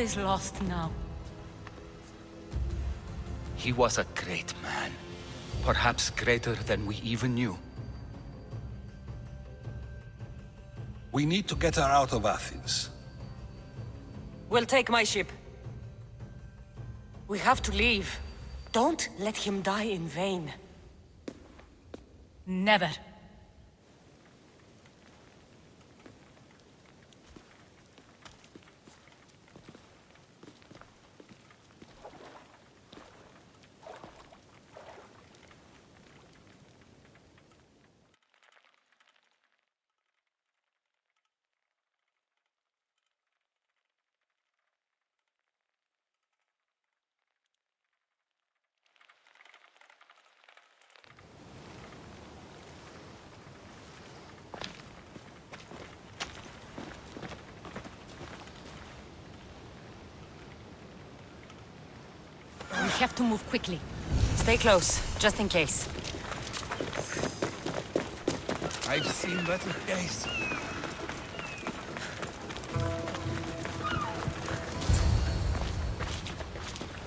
is lost now. He was a great man. Perhaps greater than we even knew. We need to get her out of Athens. We'll take my ship. We have to leave. Don't let him die in vain. Never. We have to move quickly. Stay close, just in case. I've seen better days.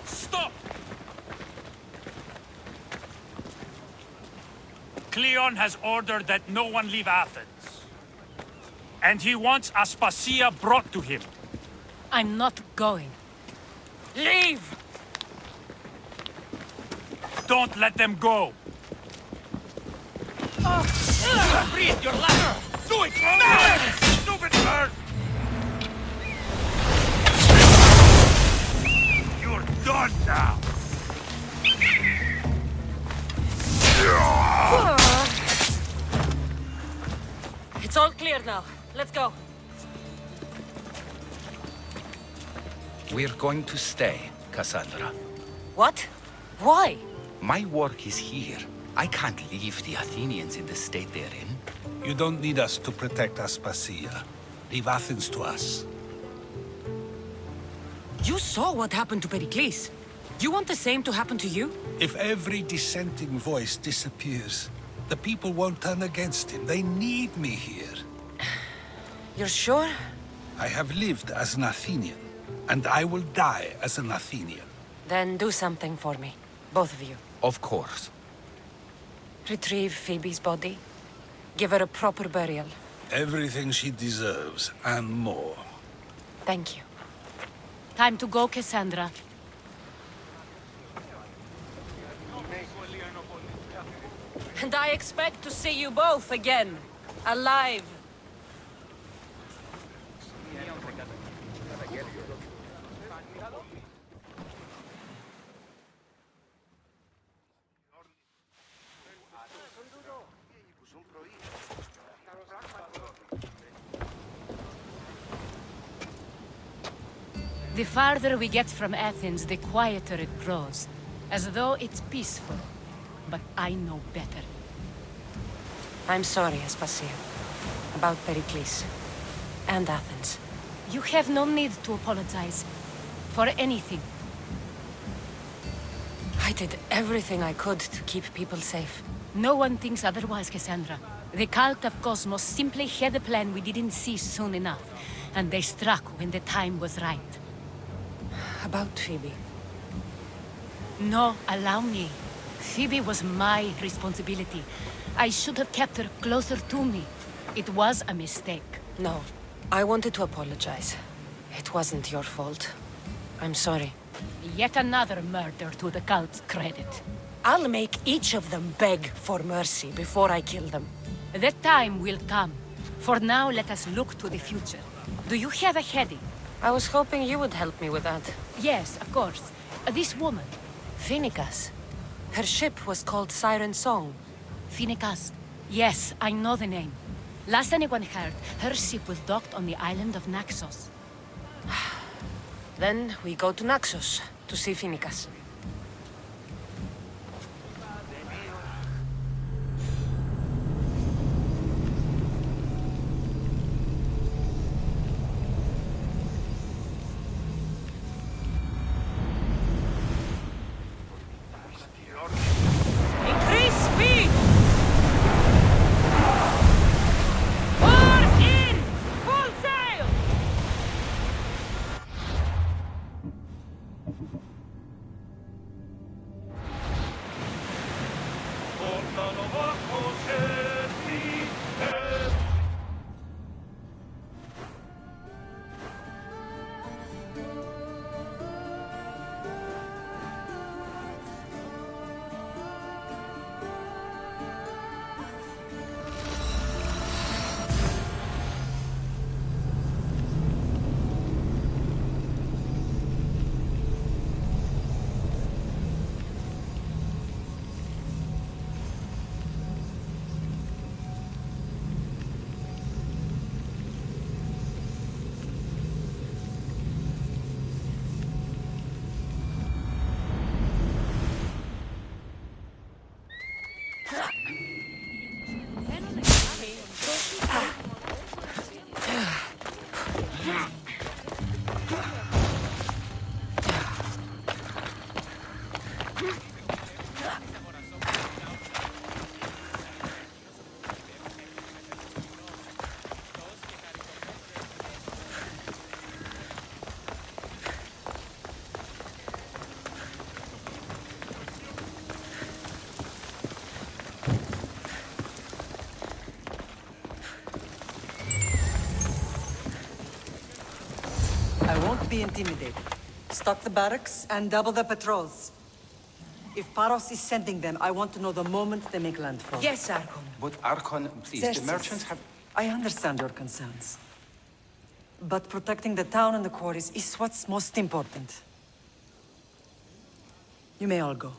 Stop! Cleon has ordered that no one leave Athens. And he wants Aspasia brought to him. I'm not going. Leave! Don't let them go! Breathe your last! Do it now! Stupid bird! You're done now! It's all clear now. Let's go. We're going to stay, Cassandra. What? Why? My work is here. I can't leave the Athenians in the state they're in. You don't need us to protect Aspasia. Leave Athens to us. You saw what happened to Pericles. You want the same to happen to you? If every dissenting voice disappears, the people won't turn against him. They need me here. You're sure? I have lived as an Athenian, and I will die as an Athenian. Then do something for me. Both of you. Of course. Retrieve Phoebe's body. Give her a proper burial. Everything she deserves, and more. Thank you. Time to go, Cassandra. And I expect to see you both again. Alive. The farther we get from Athens, the quieter it grows. As though it's peaceful. But I know better. I'm sorry, Aspasia. About Pericles. And Athens. You have no need to apologize. For anything. I did everything I could to keep people safe. No one thinks otherwise, Cassandra. The cult of Cosmos simply had a plan we didn't see soon enough. And they struck when the time was right. About Phoebe. No, allow me. Phoebe was my responsibility. I should have kept her closer to me. It was a mistake. No. I wanted to apologize. It wasn't your fault. I'm sorry. Yet another murder to the cult's credit. I'll make each of them beg for mercy before I kill them. That time will come. For now, let us look to the future. Do you have a heading? I was hoping you would help me with that. Yes, of course. This woman. Phoenicas. Her ship was called Siren Song. Phoenicas. Yes, I know the name. Last anyone heard, her ship was docked on the island of Naxos. Then we go to Naxos to see Phoenicas. Increase speed! Pour in! Full sail! be intimidated. Stock the barracks and double the patrols. If Paros is sending them, I want to know the moment they make landfall. Yes, Archon. But Archon, please, the Xerxes, merchants have... I understand your concerns. But protecting the town and the quarries is what's most important. You may all go.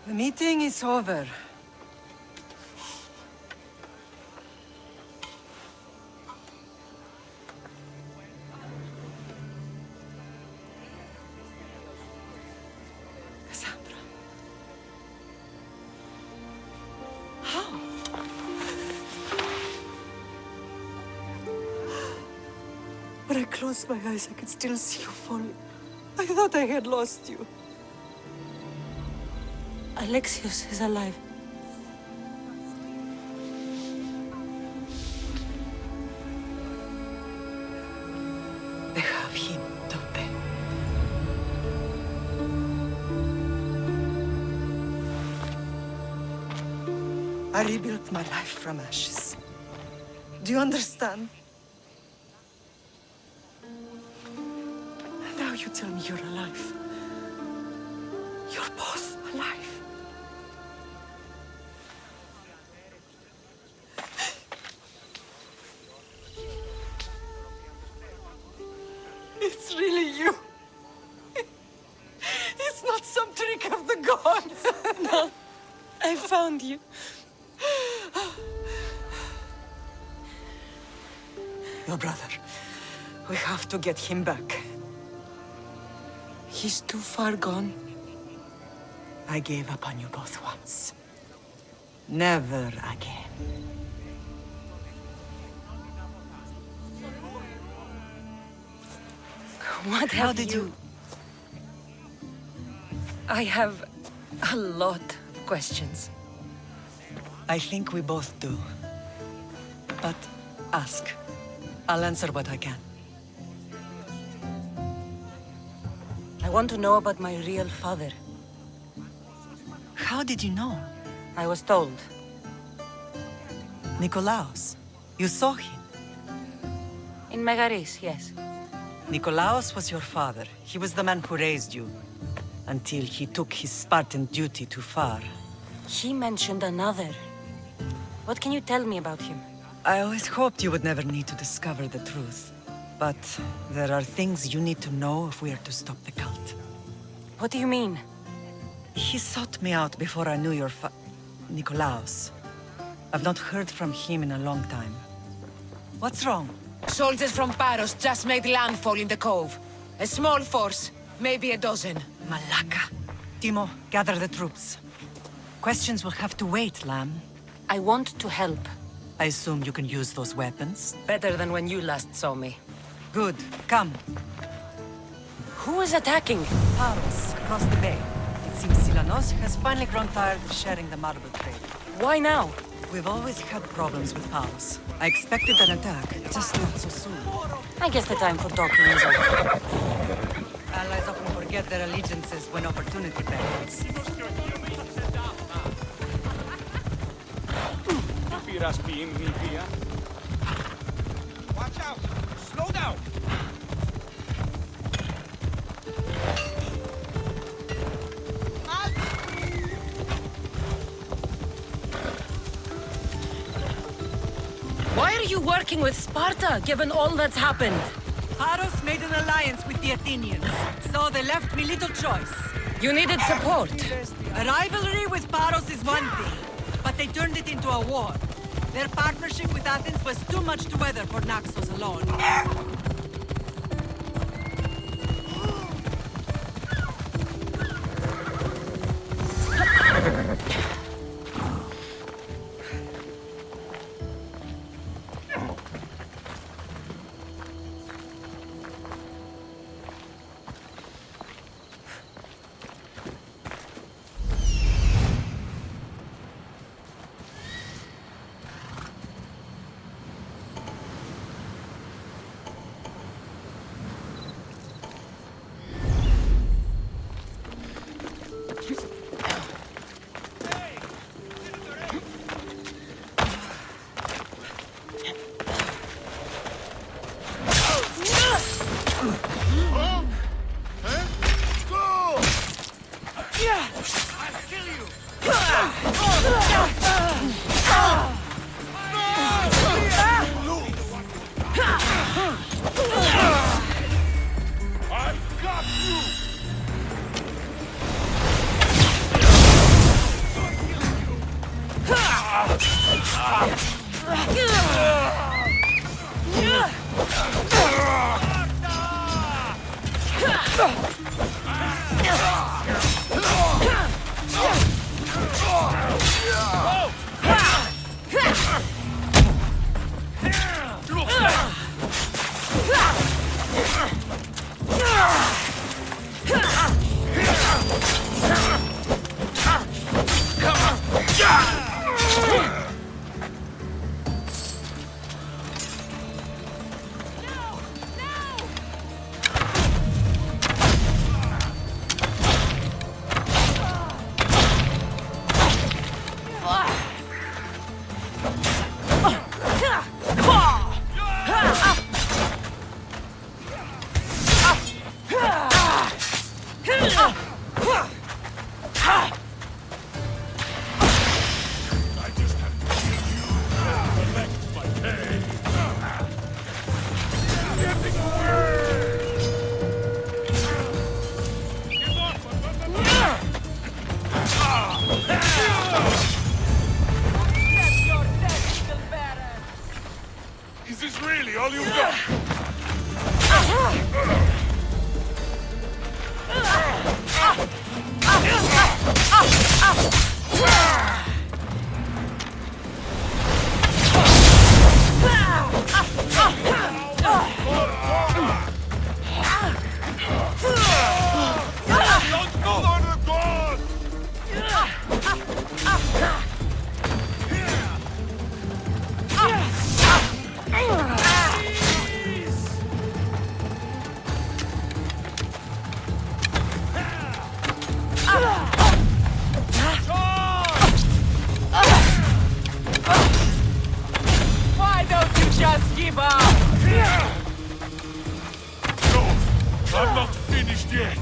The meeting is over. Cassandra. How? When I closed my eyes, I could still see you falling. I thought I had lost you. Alexios is alive. They have him, don't they? I rebuilt my life from ashes. Do you understand? Now you tell me you're alive. You're both alive. It's really you. It's not some trick of the gods. No, I found you. Your brother. We have to get him back. He's too far gone. I gave up on you both once. Never again. What How have did you... I have a lot of questions. I think we both do. But ask. I'll answer what I can. I want to know about my real father. How did you know? I was told. Nikolaos. You saw him. In Megaris, yes. Nikolaos was your father. He was the man who raised you. Until he took his Spartan duty too far. He mentioned another. What can you tell me about him? I always hoped you would never need to discover the truth. But there are things you need to know if we are to stop the cult. What do you mean? He sought me out before I knew your Nikolaos. I've not heard from him in a long time. What's wrong? Soldiers from Paros just made landfall in the cove. A small force, maybe a dozen. Malaka. Timo, gather the troops. Questions will have to wait, Lamb. I want to help. I assume you can use those weapons? Better than when you last saw me. Good. Come. Who is attacking? Paros, across the bay. It seems Silanos has finally grown tired of sharing the marble trade. Why now? We've always had problems with Paros. I expected an attack, just not so soon. I guess the time for talking is over. Allies often forget their allegiances when opportunity beckons. Watch out! Slow down! Why are you working with Sparta, given all that's happened? Paros made an alliance with the Athenians, so they left me little choice. You needed support. A rivalry with Paros is one thing, but they turned it into a war. Their partnership with Athens was too much to weather for Naxos alone. Is this really all you've got? Don't go on the god! Why don't you just give up? No, I'm not finished yet.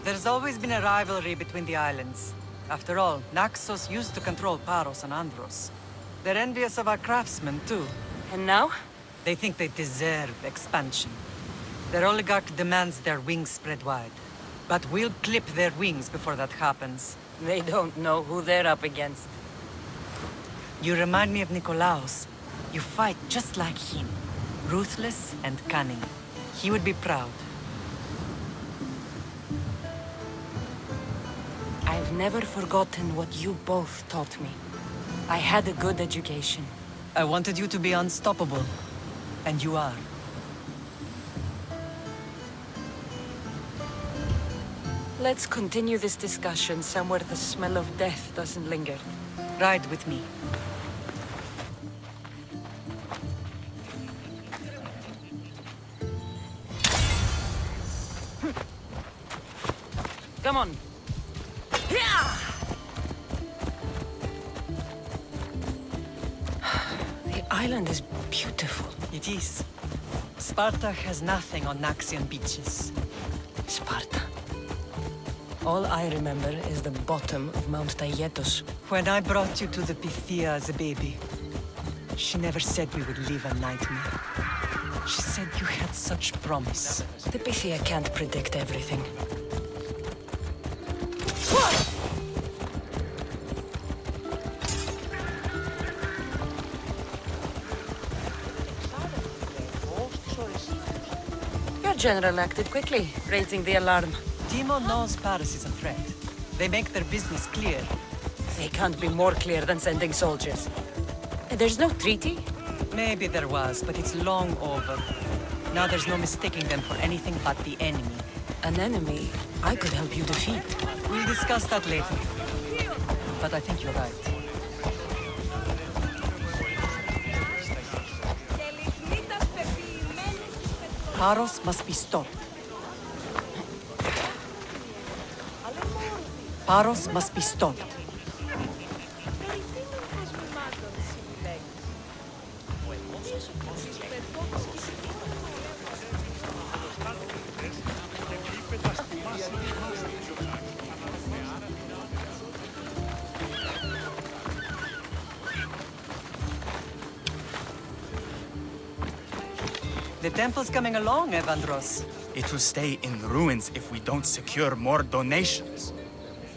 There's always been a rivalry between the islands. After all, Naxos used to control Paros and Andros. They're envious of our craftsmen, too. And now? They think they deserve expansion. Their oligarch demands their wings spread wide. But we'll clip their wings before that happens. They don't know who they're up against. You remind me of Nikolaos. You fight just like him. Ruthless and cunning. He would be proud. I've never forgotten what you both taught me. I had a good education. I wanted you to be unstoppable. And you are. Let's continue this discussion somewhere the smell of death doesn't linger. Ride with me. Come on. The island is beautiful. It is. Sparta has nothing on Naxian beaches. Sparta. All I remember is the bottom of Mount Taygetos. When I brought you to the Pythia as a baby, she never said we would live a nightmare. She said you had such promise. The Pythia can't predict everything. Your general acted quickly, raising the alarm. Timo knows Paris is a threat. They make their business clear. They can't be more clear than sending soldiers. There's no treaty? Maybe there was, but it's long over. Now there's no mistaking them for anything but the enemy. An enemy I could help you defeat. We'll discuss that later. But I think you're right. Paros must be stopped. Paros must be stopped. The temple's coming along, Evandros. It will stay in ruins if we don't secure more donations.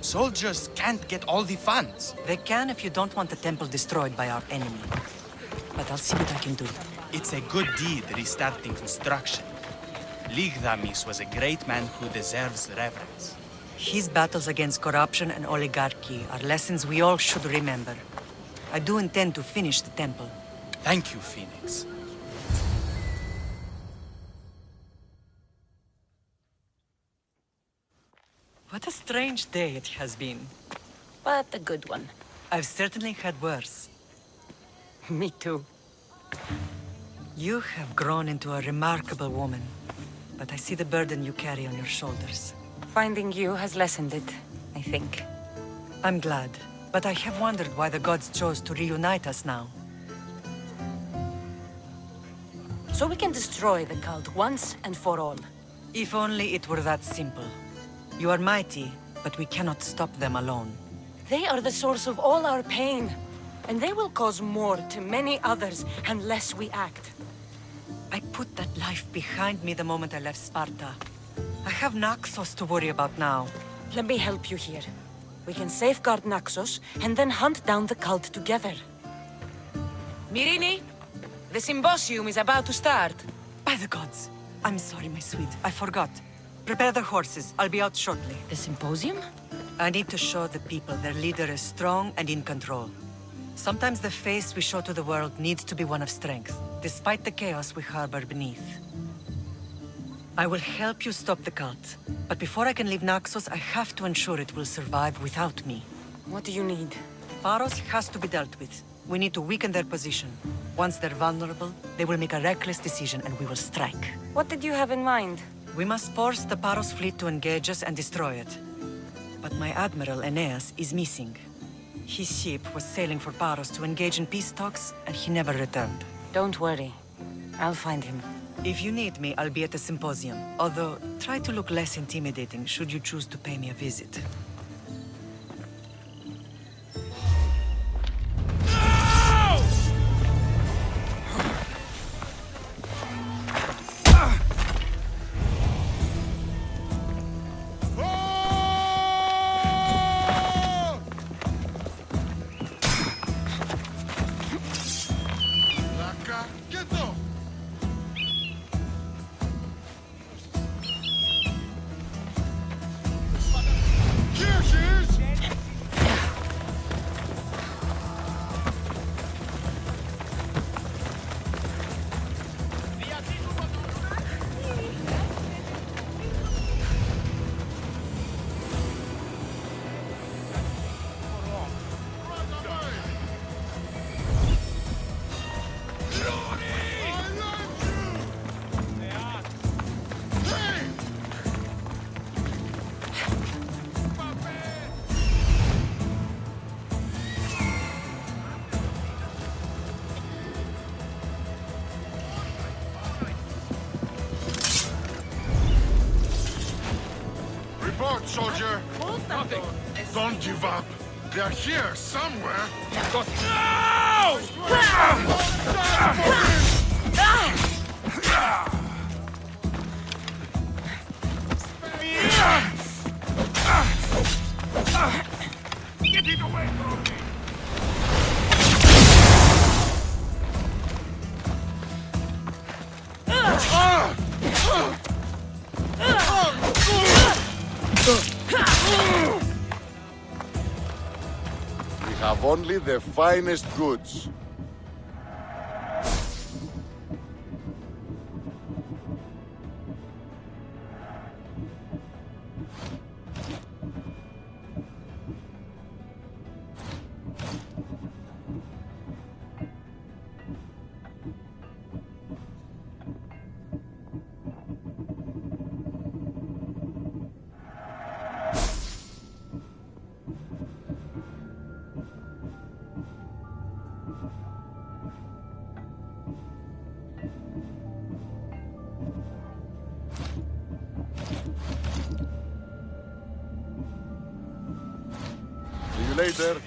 Soldiers can't get all the funds. They can if you don't want the temple destroyed by our enemy. But I'll see what I can do. It's a good deed restarting construction. Ligdamis was a great man who deserves reverence. His battles against corruption and oligarchy are lessons we all should remember. I do intend to finish the temple. Thank you, Phoenix. What a strange day it has been. But a good one. I've certainly had worse. Me too. You have grown into a remarkable woman, but I see the burden you carry on your shoulders. Finding you has lessened it, I think. I'm glad, but I have wondered why the gods chose to reunite us now. So we can destroy the cult once and for all. If only it were that simple. You are mighty, but we cannot stop them alone. They are the source of all our pain, and they will cause more to many others unless we act. I put that life behind me the moment I left Sparta. I have Naxos to worry about now. Let me help you here. We can safeguard Naxos and then hunt down the cult together. Mirini, the symposium is about to start. By the gods! I'm sorry, my sweet. I forgot. Prepare the horses. I'll be out shortly. The symposium? I need to show the people their leader is strong and in control. Sometimes the face we show to the world needs to be one of strength, despite the chaos we harbor beneath. I will help you stop the cult, but before I can leave Naxos, I have to ensure it will survive without me. What do you need? Paros has to be dealt with. We need to weaken their position. Once they're vulnerable, they will make a reckless decision and we will strike. What did you have in mind? We must force the Paros fleet to engage us and destroy it. But my admiral, Aeneas, is missing. His ship was sailing for Paros to engage in peace talks, and he never returned. Don't worry. I'll find him. If you need me, I'll be at the symposium. Although, try to look less intimidating should you choose to pay me a visit. Report, soldier. Nothing. Don't give up. They're here somewhere. Get it away from me! We have only the finest goods. See you later.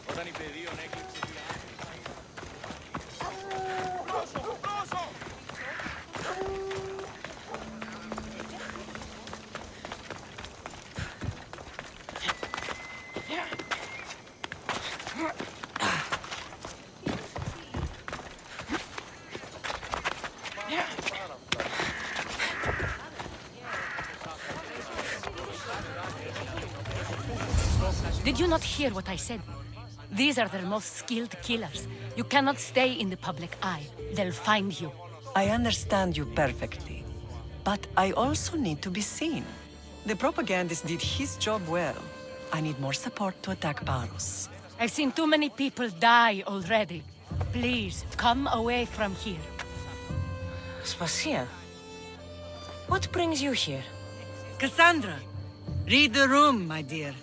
Όταν η πεδίων έκλειψε τη Did you not hear what I said? These are their most skilled killers. You cannot stay in the public eye. They'll find you. I understand you perfectly. But I also need to be seen. The propagandist did his job well. I need more support to attack Baros. I've seen too many people die already. Please, come away from here. Spasia, what brings you here? Cassandra, read the room, my dear.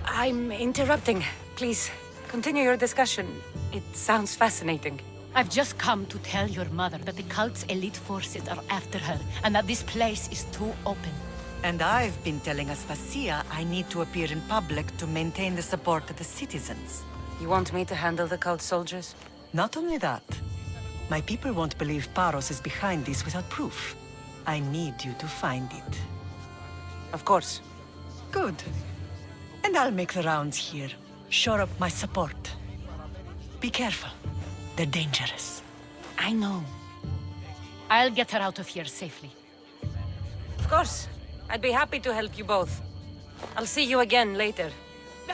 I'm interrupting. Please, continue your discussion. It sounds fascinating. I've just come to tell your mother that the cult's elite forces are after her, and that this place is too open. And I've been telling Aspasia I need to appear in public to maintain the support of the citizens. You want me to handle the cult soldiers? Not only that, my people won't believe Paros is behind this without proof. I need you to find it. Of course. Good. And I'll make the rounds here. Shore up my support. Be careful. They're dangerous. I know. I'll get her out of here safely. Of course. I'd be happy to help you both. I'll see you again later.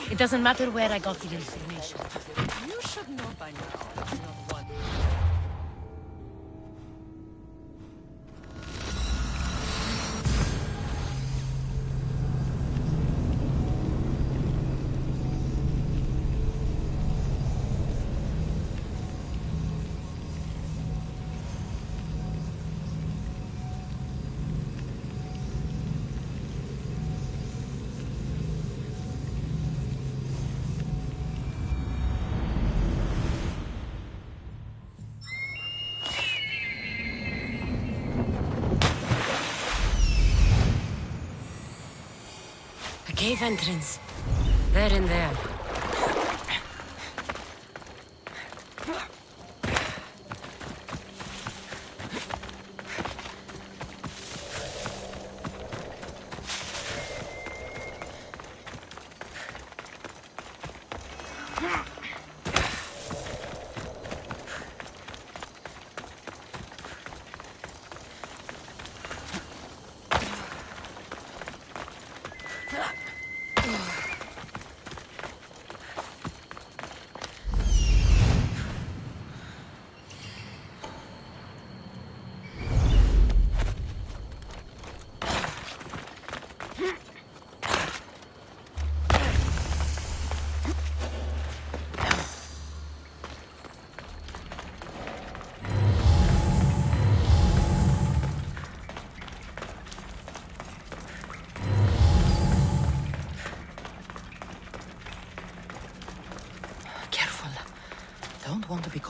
It doesn't matter where I got the information. You should know by now that you're not one. Cave entrance. They're in there.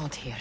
caught here.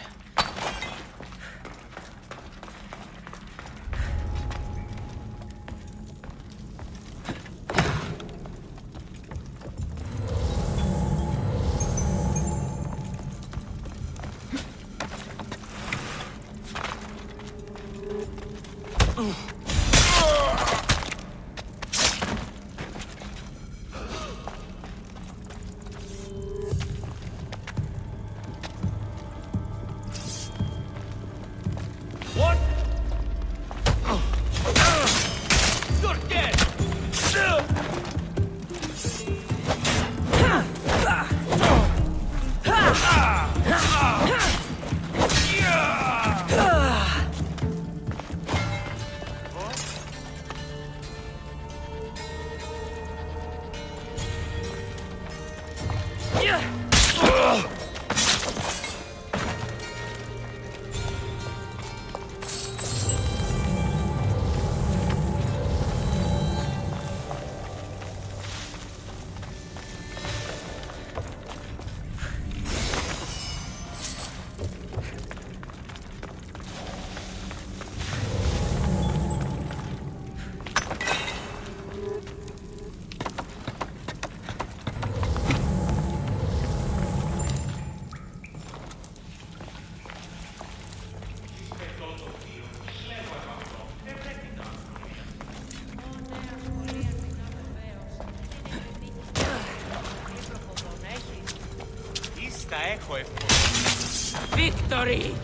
Victory!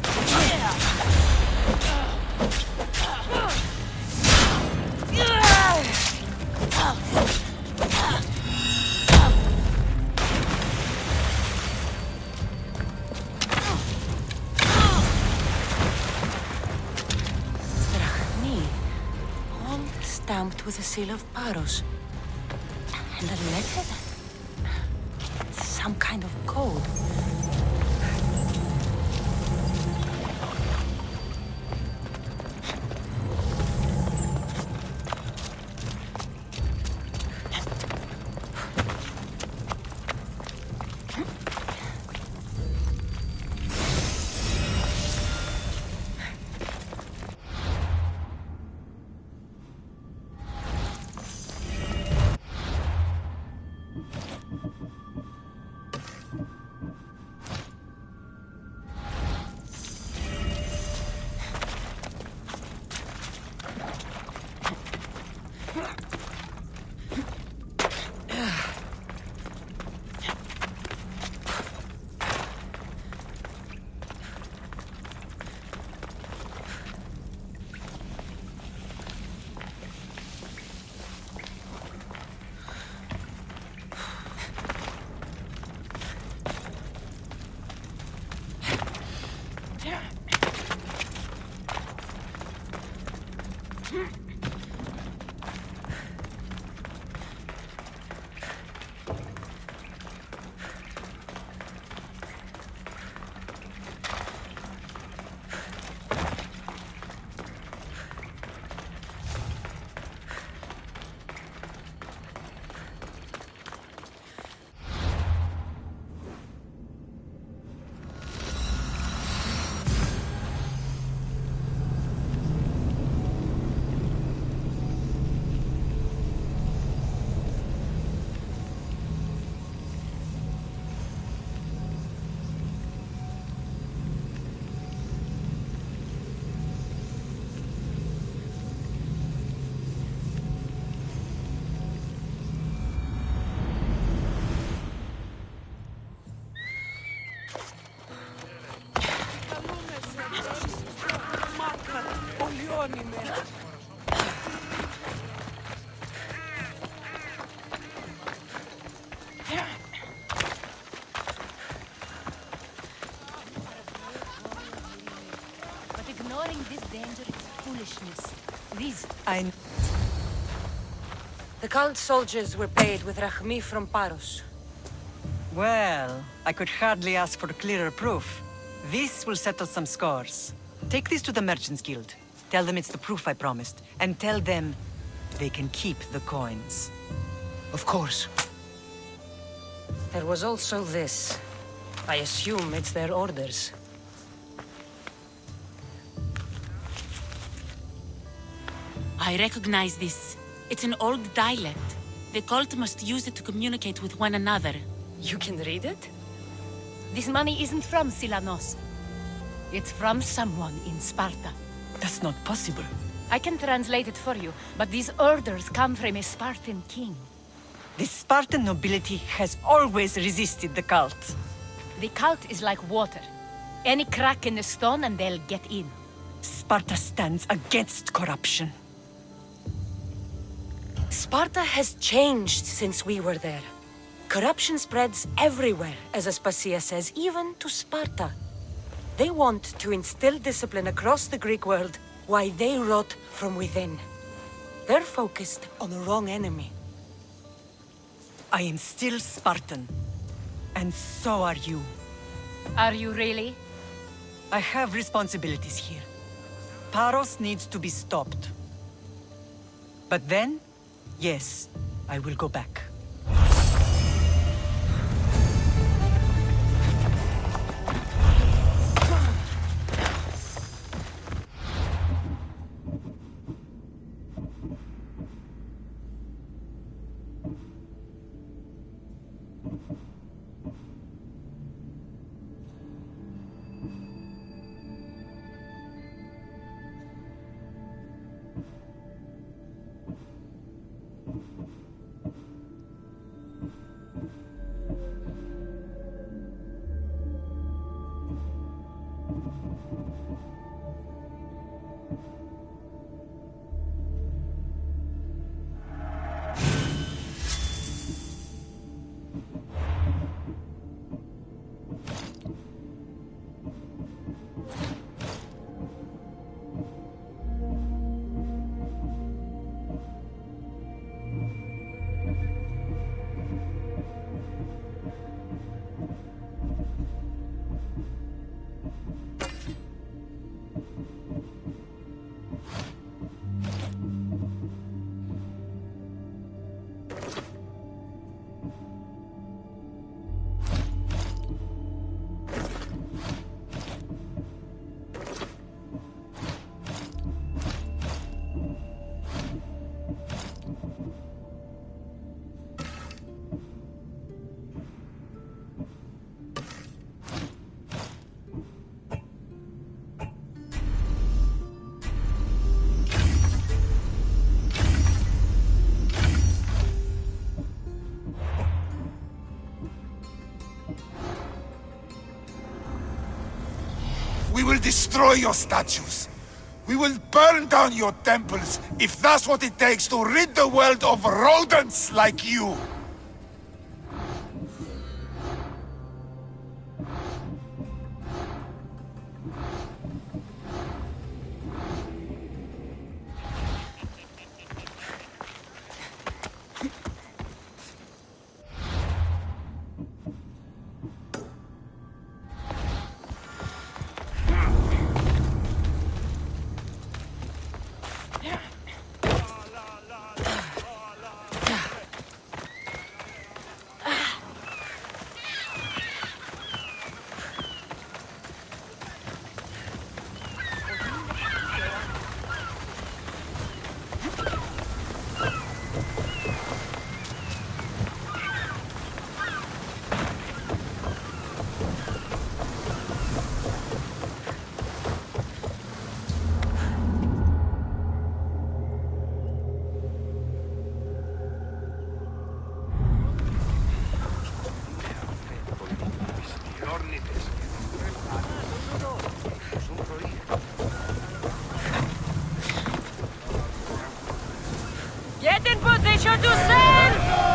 All stamped with the seal of Paros. And a letter? Some kind of code. Ignoring this danger is foolishness. The cult soldiers were paid with Rahmi from Paros. Well, I could hardly ask for clearer proof. This will settle some scores. Take this to the Merchants Guild. Tell them it's the proof I promised. And tell them they can keep the coins. Of course. There was also this. I assume it's their orders. I recognize this. It's an old dialect. The cult must use it to communicate with one another. You can read it? This money isn't from Silanos. It's from someone in Sparta. That's not possible. I can translate it for you, but these orders come from a Spartan king. The Spartan nobility has always resisted the cult. The cult is like water. Any crack in the stone and they'll get in. Sparta stands against corruption. Sparta has changed since we were there. Corruption spreads everywhere, as Aspasia says, even to Sparta. They want to instill discipline across the Greek world, while they rot from within. They're focused on the wrong enemy. I am still Spartan. And so are you. Are you really? I have responsibilities here. Paros needs to be stopped. But then, yes, I will go back. We will destroy your statues. We will burn down your temples if that's what it takes to rid the world of rodents like you. Get in position to sail!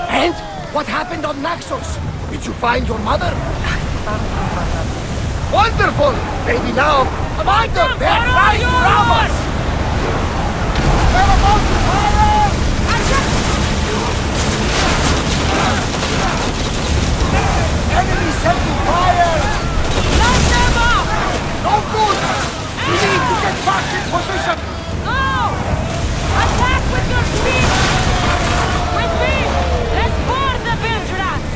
And what happened on Naxos? Did you find your mother? Wonderful! Maybe now, Commander, they're trying to rob us! They're about to fire! Enemy setting fire! Light them up! No good! We need to get back in position! No! Attack with your feet! With me! Let's board the bilge rats!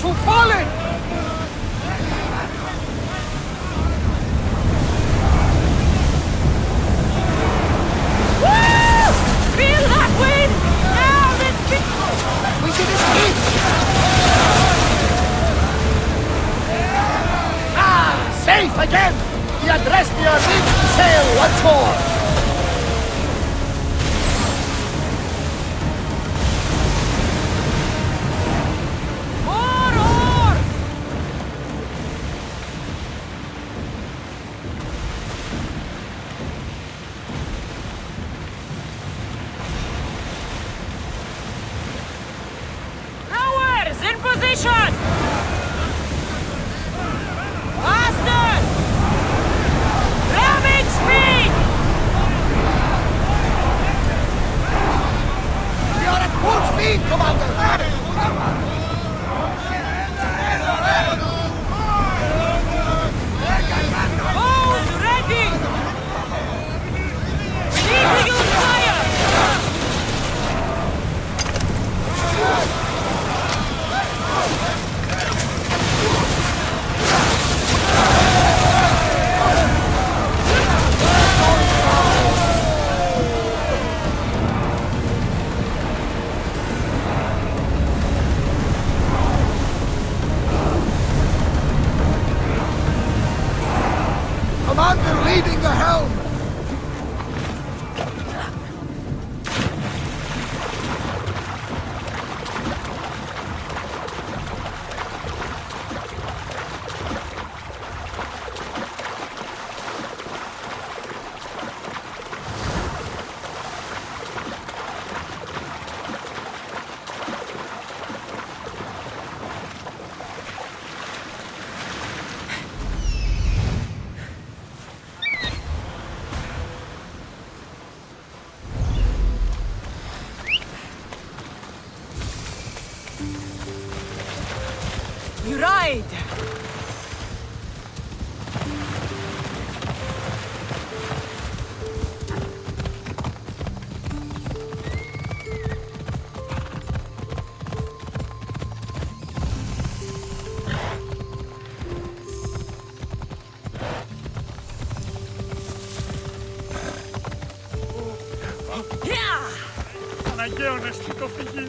who've fallen! Woo! Feel that wind! Now we should escape! Ah! Safe again! The Adrestia reached sail once more! In position! Faster! Ramming speed! We are at full speed, Commander! Bows ready! We need to use fire! Commander leading the helm! You ride! Αναγκαίο νηστικό φυγή.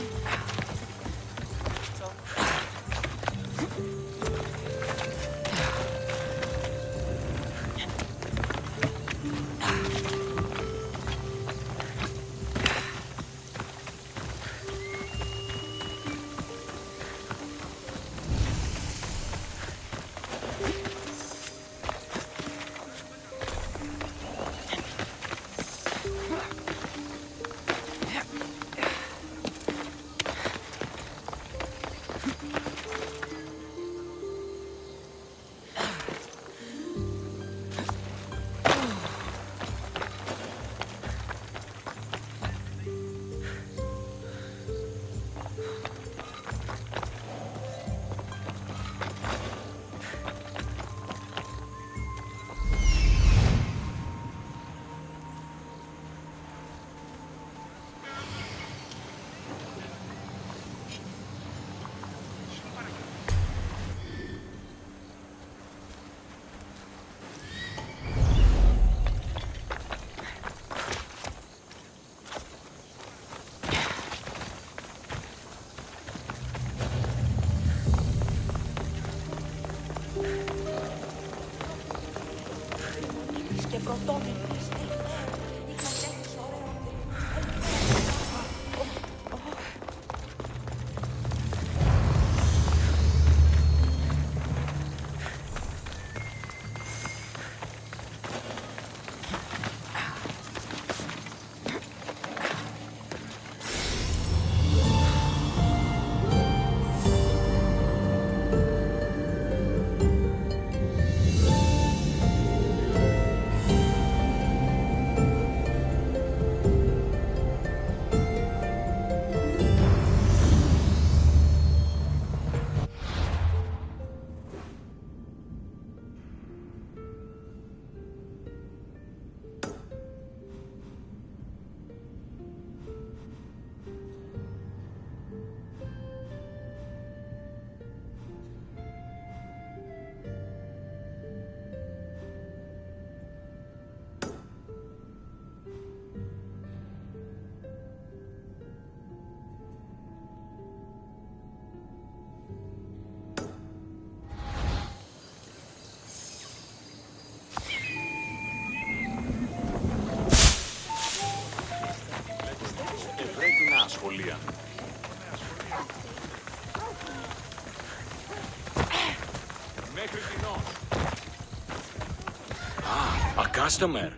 A customer.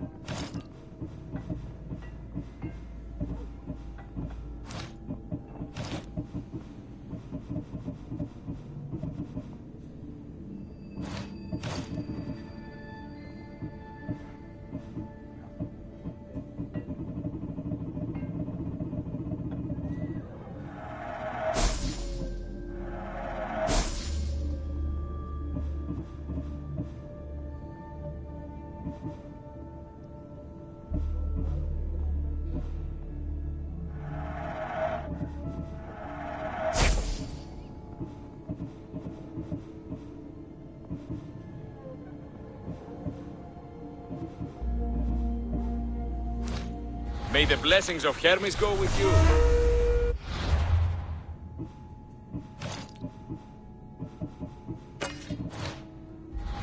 May the blessings of Hermes go with you.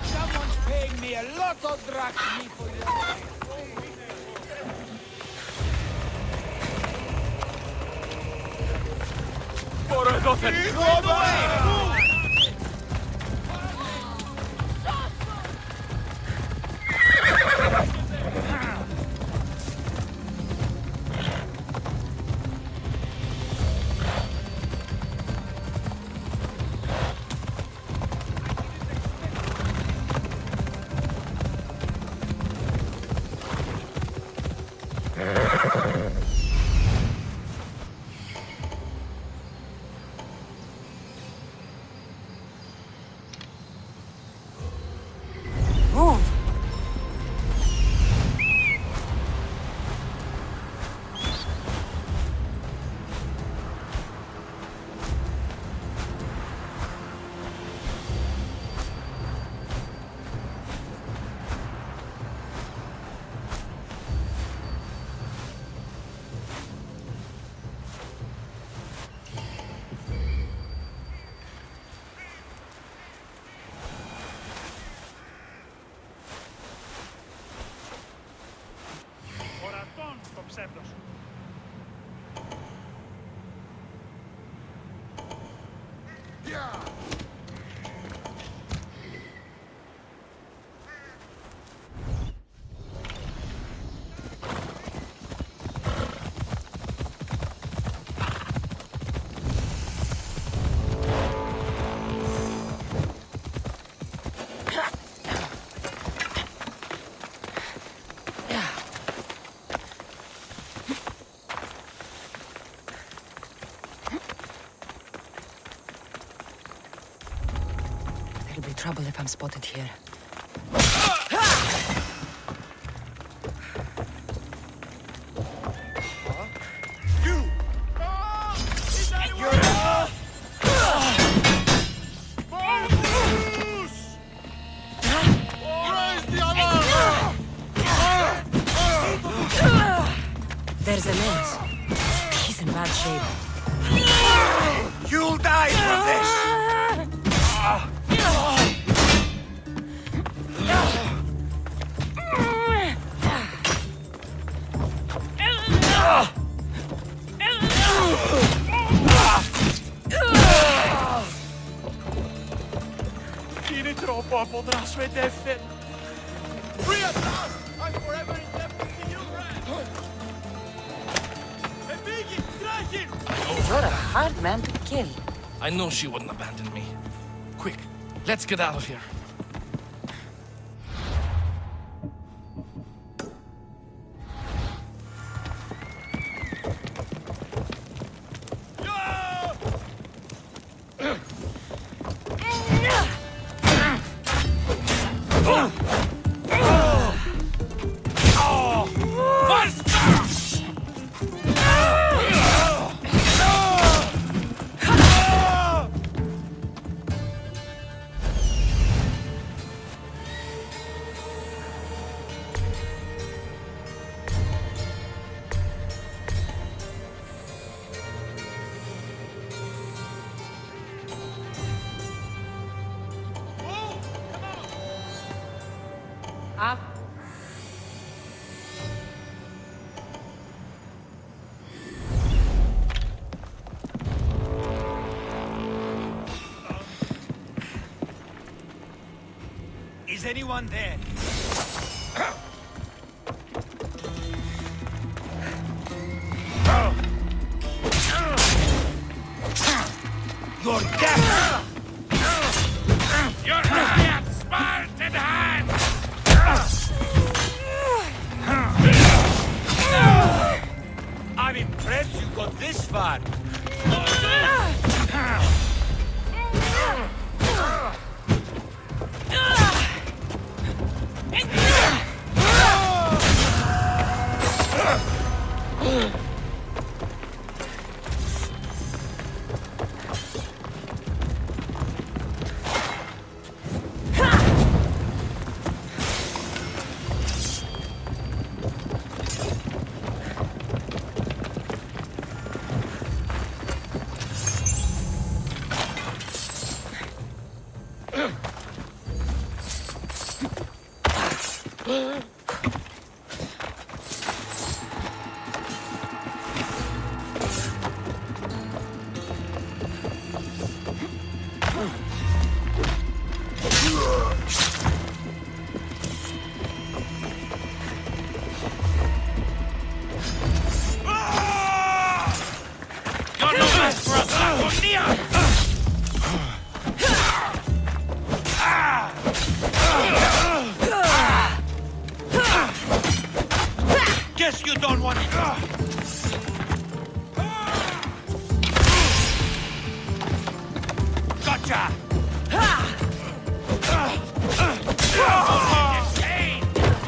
Someone's paying me a lot of drachmi for this. Por el doce. There'll be trouble if I'm spotted here. There's an ace. He's in bad shape. You'll die from this! Tieni troppo a podrà sue deffe. Free at last! I'm forever indebted to you, Brad! Hey, Biggie, try him! You're a hard man to kill. I know she wouldn't abandon me. Quick, let's get out of here. anyone there? You're deaf! You're dead, Spartan hand! I'm impressed you got this far. Guess you don't want it. Gotcha!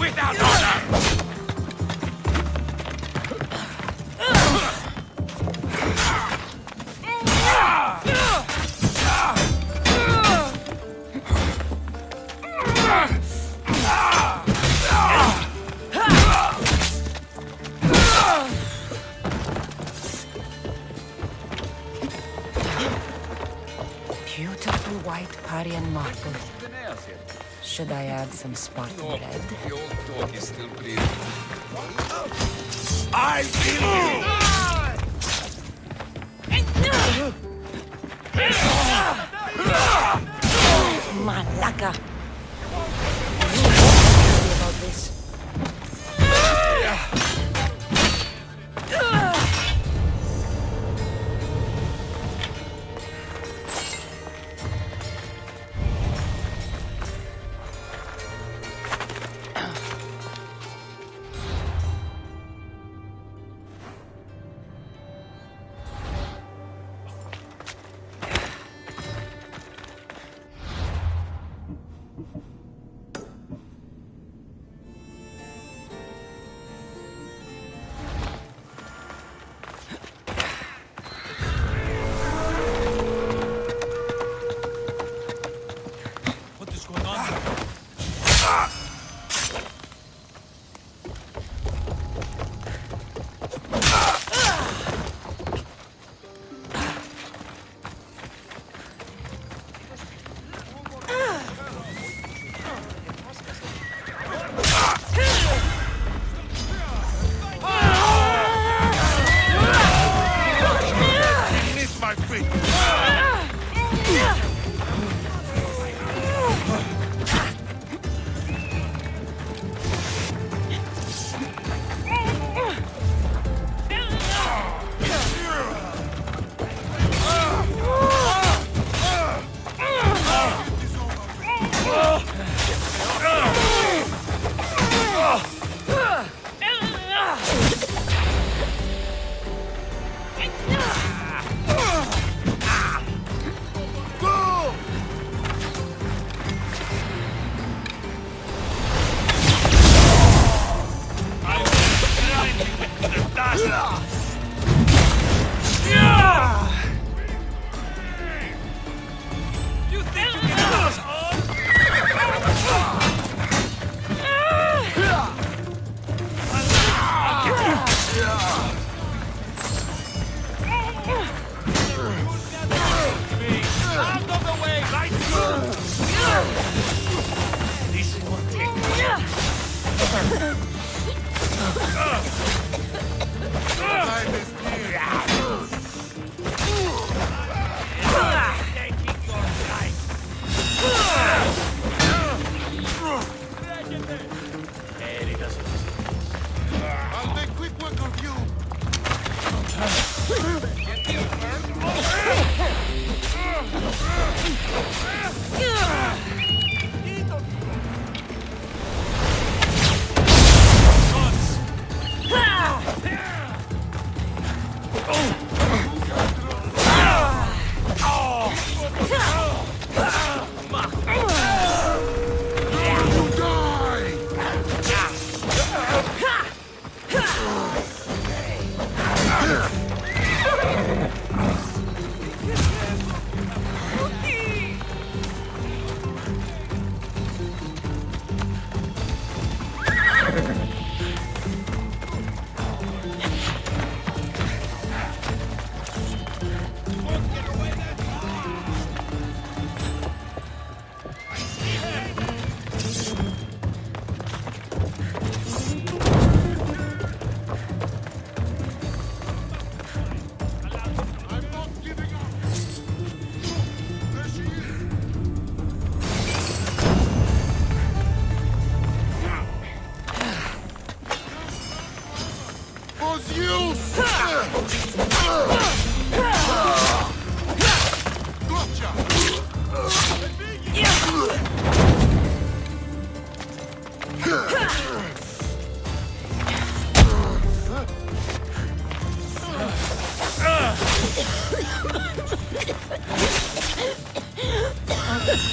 Without honor! Beautiful white Parian marble. Should I add some Spartan red? The old dog is still breathing. I'll kill you! Malaka! You won't about this.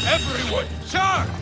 Everyone, charge!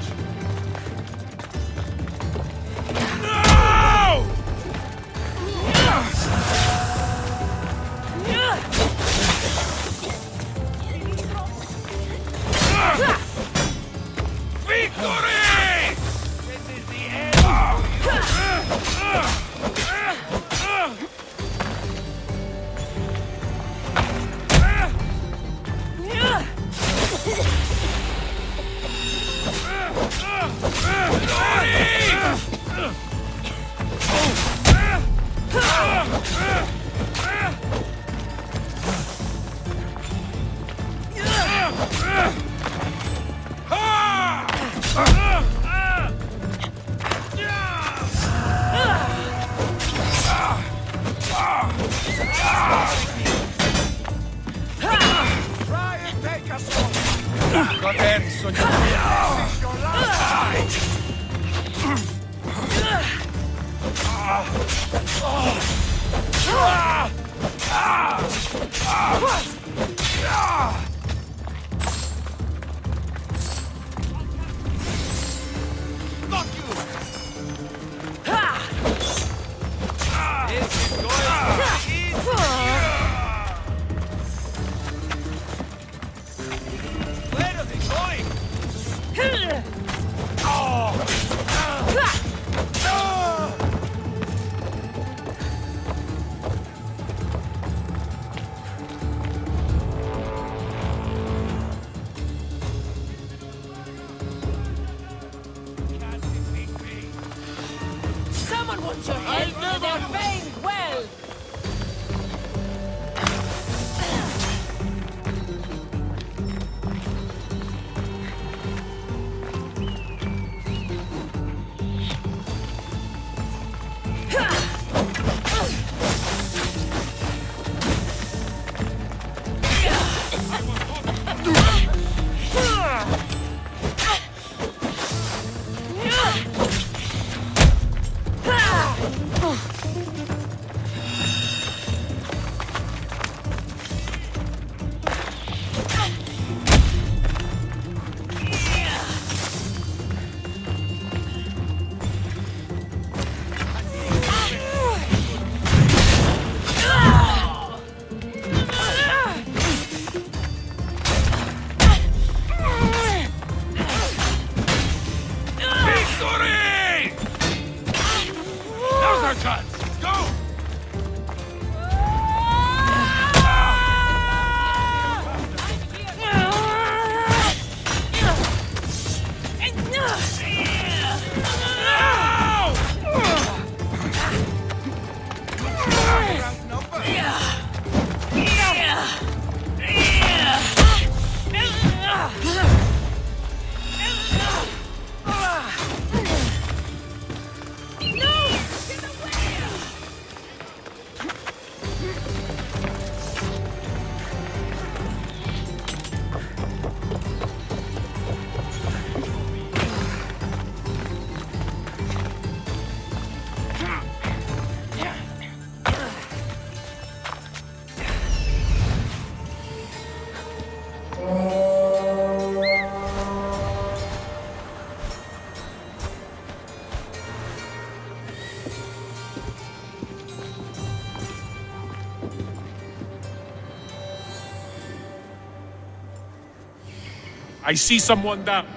I see someone down.